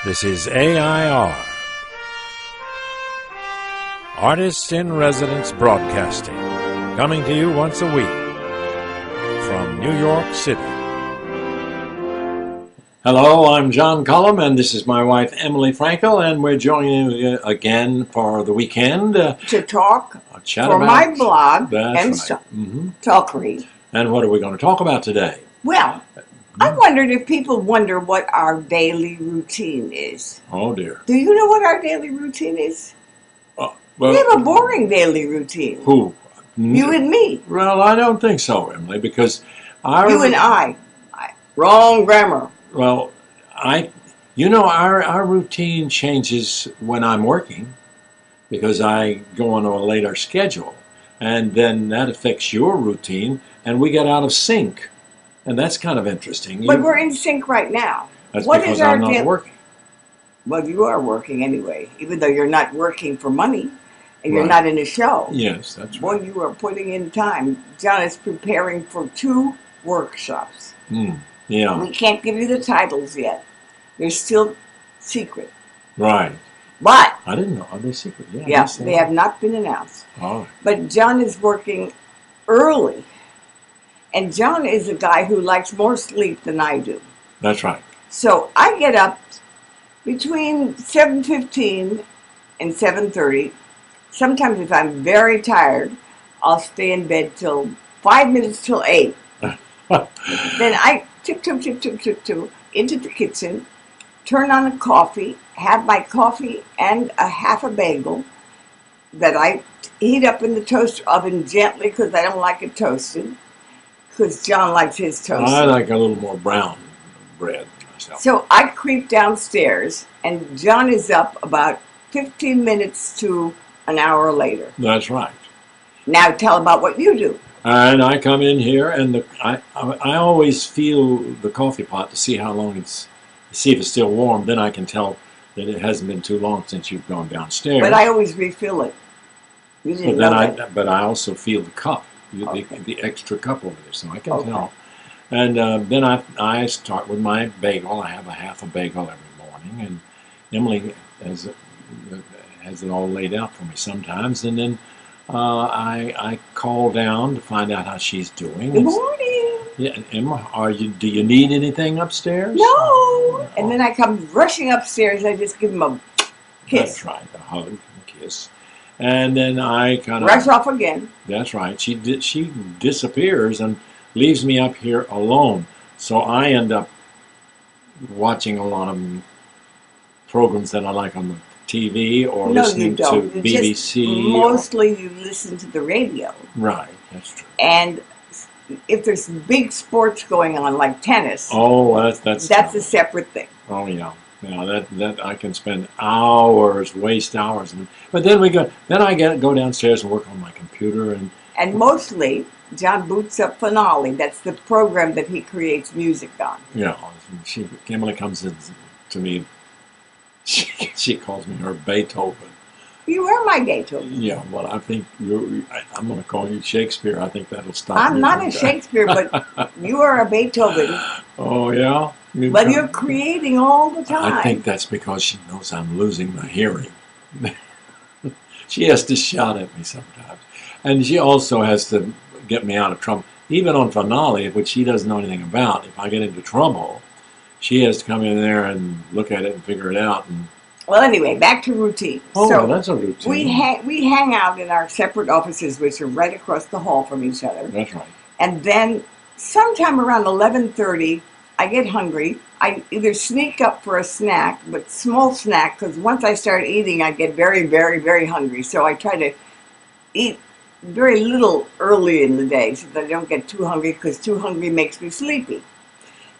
This is AI.R. Artists in Residence Broadcasting, coming to you once a week from New York City. Hello, I'm John Cullum, and this is my wife Emily Frankel, and we're joining you again for the weekend to talk chat for about, my blog and right. stuff. Talkery. And what are we going to talk about today? Well, I wondered if people wonder what our daily routine is. Oh dear. Do you know what our daily routine is? Well, we have a boring daily routine. Who? You and me. Well, I don't think so, Emily, because you and I. Wrong grammar. Well, our routine changes when I'm working because I go on a later schedule, and then that affects your routine, and we get out of sync, and that's kind of interesting. But we're in sync right now. That's because I'm not working. Well, you are working anyway, even though you're not working for money, and you're not in a show. Yes, that's right. Boy, you are putting in time. John is preparing for 2 workshops. Yeah. We can't give you the titles yet. They're still secret. Right. But I didn't know. Are they secret? Yeah, they have not been announced. Oh. But John is working early. And John is a guy who likes more sleep than I do. That's right. So I get up between 7:15 and 7:30. Sometimes if I'm very tired, I'll stay in bed till 5 minutes till 8. Then I tiptoe into the kitchen, turn on a coffee, have my coffee and a half a bagel that I heat up in the toaster oven gently because I don't like it toasted, because John likes his toasted. I like a little more brown bread myself. So I creep downstairs, and John is up about 15 minutes to an hour later. That's right. Now tell about what you do. And I come in here, and I always feel the coffee pot to see how long see if it's still warm. Then I can tell that it hasn't been too long since you've gone downstairs. But I always refill it. You didn't know that. But I also feel the cup, the extra cup over there, so I can tell. And then I start with my bagel. I have a half a bagel every morning, and Emily has it all laid out for me sometimes, and then I call down to find out how she's doing. Good morning. Yeah, Emma, do you need anything upstairs? No. And then I come rushing upstairs. I just give him a kiss. That's right, a hug and a kiss. And then I kind of rush off again. That's right. She disappears and leaves me up here alone. So I end up watching a lot of programs that I like on the TV or listening to BBC. Mostly you listen to the radio. Right, that's true. And if there's big sports going on like tennis, that's a separate thing. Oh yeah, that I can spend hours, waste hours, but then I go downstairs and work on my computer and mostly John boots up Finale. That's the program that he creates music on. Yeah, Emily comes in to me. She calls me her Beethoven. You are my Beethoven. Yeah, well, I think I'm going to call you Shakespeare. I think that'll stop. I'm not a Shakespeare, but you are a Beethoven. Oh, yeah? But you're creating all the time. I think that's because she knows I'm losing my hearing. She has to shout at me sometimes. And she also has to get me out of trouble. Even on Finale, which she doesn't know anything about, if I get into trouble, she has to come in there and look at it and figure it out. Well, anyway, back to routine. So that's a routine. We hang out in our separate offices, which are right across the hall from each other. That's right. And then sometime around 11:30, I get hungry. I either sneak up for a snack, but small snack, because once I start eating, I get very, very, very hungry. So I try to eat very little early in the day so that I don't get too hungry, because too hungry makes me sleepy.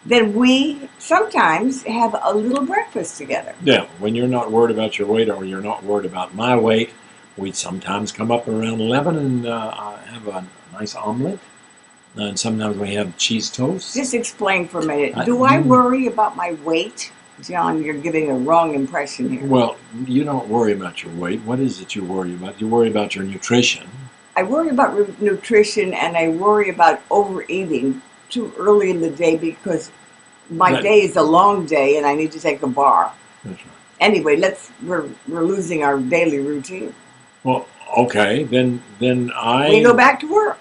Then we sometimes have a little breakfast together. Yeah, when you're not worried about your weight or you're not worried about my weight, we sometimes come up around 11 and have a nice omelet. And sometimes we have cheese toast. Just explain for a minute. Do I worry about my weight? John, you're giving a wrong impression here. Well, you don't worry about your weight. What is it you worry about? You worry about your nutrition. I worry about nutrition, and I worry about overeating too early in the day because my day is a long day and I need to take a bar. That's right. Anyway, we're losing our daily routine. Well, okay, then We go back to work.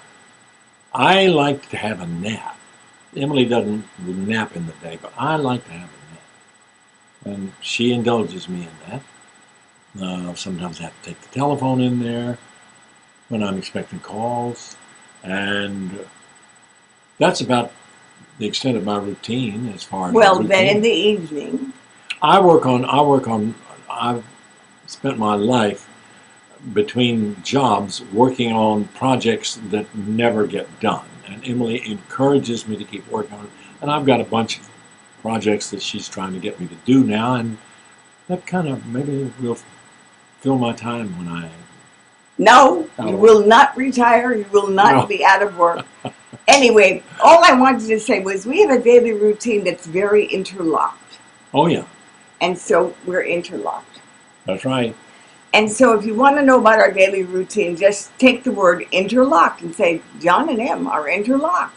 I like to have a nap. Emily doesn't nap in the day, but I like to have a nap, and she indulges me in that. Sometimes I have to take the telephone in there when I'm expecting calls, and that's about the extent of my routine as far as Well, routine. then in the evening, I've spent my life between jobs working on projects that never get done. And Emily encourages me to keep working on it. And I've got a bunch of projects that she's trying to get me to do now. And that kind of maybe will fill my time when I. no, you will not retire. You will not be out of work. Anyway, all I wanted to say was we have a daily routine that's very interlocked. Oh, yeah. And so we're interlocked. That's right. And so if you want to know about our daily routine, just take the word interlocked and say, John and Em are interlocked.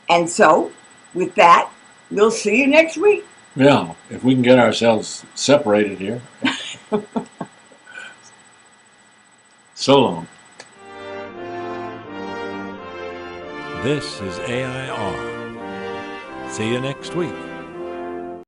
And so with that, we'll see you next week. Yeah, if we can get ourselves separated here. So long. This is AI.R. See you next week.